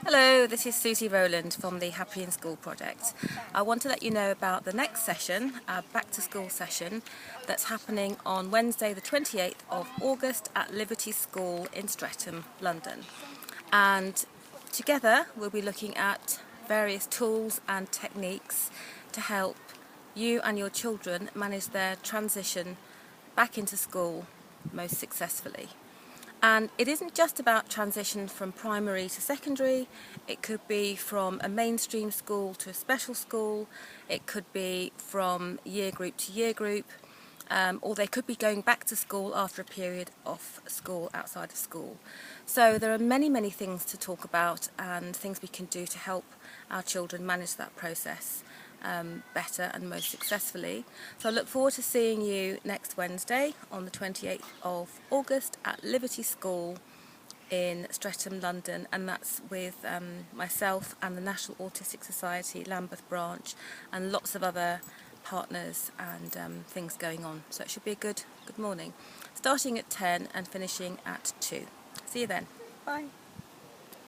Hello, this is Suzy Rowland from the Happy in School project. I want to let you know about the next session, our back to school session, that's happening on Wednesday the 28th of August at Livity School in Streatham, London. And together we'll be looking at various tools and techniques to help you and your children manage their transition back into school most successfully. And it isn't just about transition from primary to secondary. It could be from a mainstream school to a special school. It could be from year group to year group. Or they could be going back to school after a period of school, outside of school. So there are many things to talk about and things we can do to help our children manage that process better and most successfully. So I look forward to seeing you next Wednesday on the 28th of August at Livity School in Streatham, London, and that's with myself and the National Autistic Society Lambeth branch and lots of other partners and things going on. So it should be a good morning, starting at 10 and finishing at 2. See you then. Bye.